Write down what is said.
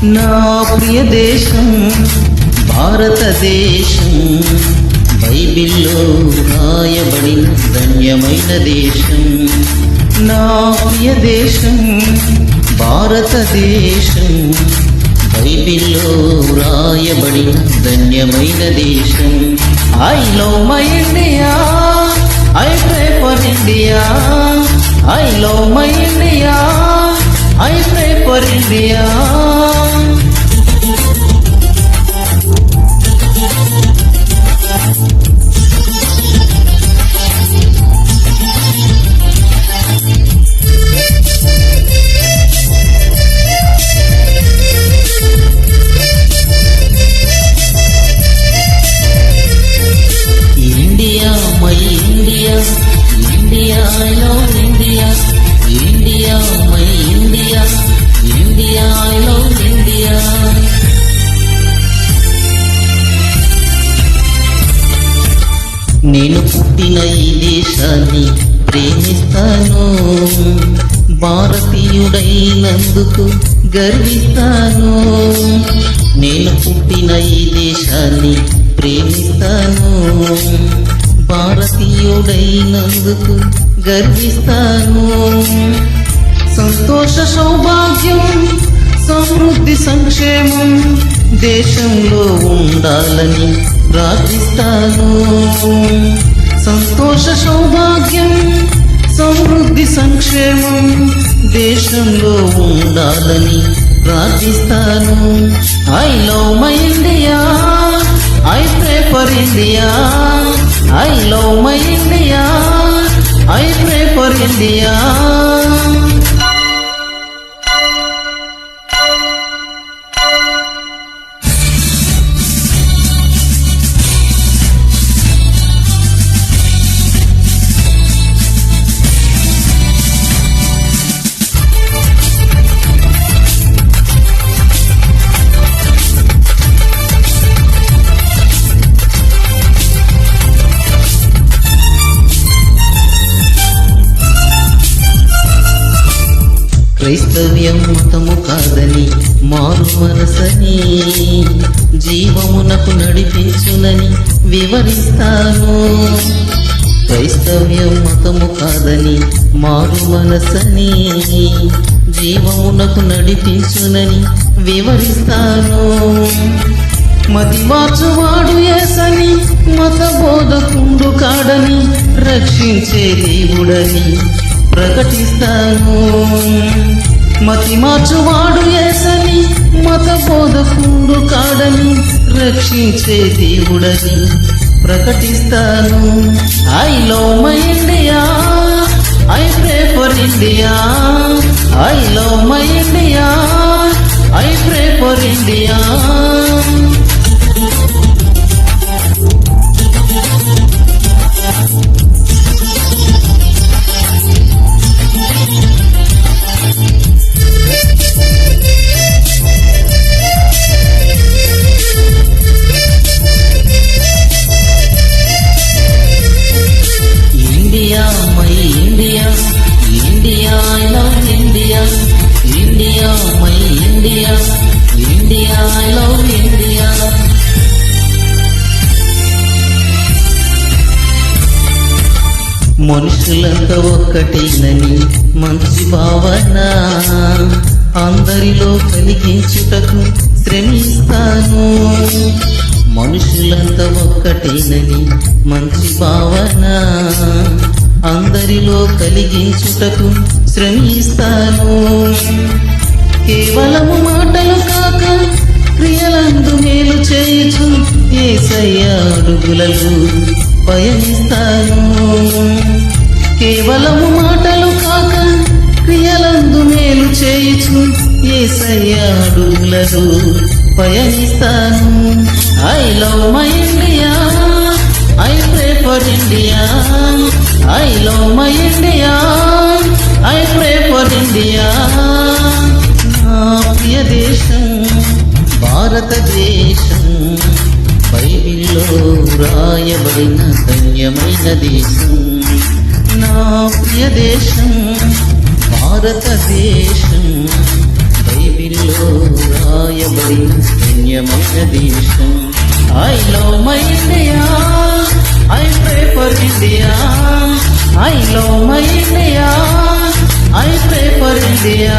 నా ప్రియ దేశం భారతదేశం, బైబిల్లో రాయబడిన ధన్యమైన దేశం. నా ప్రియ దేశం భారతదేశం, బైబిల్లో రాయబడిన ధన్యమైన దేశం. I love my India, I pray for India. I love my India, I pray for India. India my India, India I love India. India my India, India I love India. నేను పుట్టిన ఈ దేశాన్ని ప్రేమిస్తాను, భారతీయుడైనందుకు గర్విస్తాను. నేను పుట్టిన ఈ దేశాన్ని ప్రేమిస్తాను, భారతీయుడైనందుకు గర్విస్తాను. సంతోష సౌభాగ్యం సమృద్ధి సంక్షేమం దేశంలో ఉండాలని ప్రార్థిస్తాను. సంతోష సౌభాగ్యం సమృద్ధి సంక్షేమం దేశంలో ఉండాలని ప్రార్థిస్తాను. I love my India, I pray for India. I love my India, I pray for India. క్రైస్తవ్యం మతము కాదని మారు మనసని జీవమునకు నడిపించునని వివరిస్తాను. క్రైస్తవ్యం మతము కాదని మారు మనసని జీవమునకు నడిపించునని వివరిస్తాను. మతి మార్చువాడు యేసని, మత బోధకుండు కాడని, రక్షించే దేవుడని ప్రకటిస్తాను. మతి మార్చువాడు యేసని, మత బోధకుండు కాడని, రక్షించే దేవుడని ప్రకటిస్తాను. I love my India, I pray for India. I love my India, I pray for India. India my India, India I love India. India my India, India I love India. మనుషులంతా ఒక్కటేనని మంచి భావన అందరిలో కలిగించుటకు శ్రమిస్తాను. మనుషులంతా ఒక్కటేనని మంచి భావన అందరిలో కలిగించుటకు శ్రమిస్తాను. కేవలము మాటలు కాక క్రియలందు మేలు చేయుచు యేసయ్య అడుగులలో పయనిస్తాను. కేవలము మాటలు కాక క్రియలందు మేలు చేయుచు యేసయ్య అడుగులలో పయనిస్తాను. I love my India, I pray for India. I love my India, I pray for India. నా ప్రియ దేశం భారతదేశం, బైబిల్లో రాయబడిన ధన్యమైన దేశం. నా ప్రియ దేశం భారతదేశం, బైబిల్లో రాయబడిన పుణ్యమైన దేశం. I love my India, I pray for India. I love my India, I pray for India.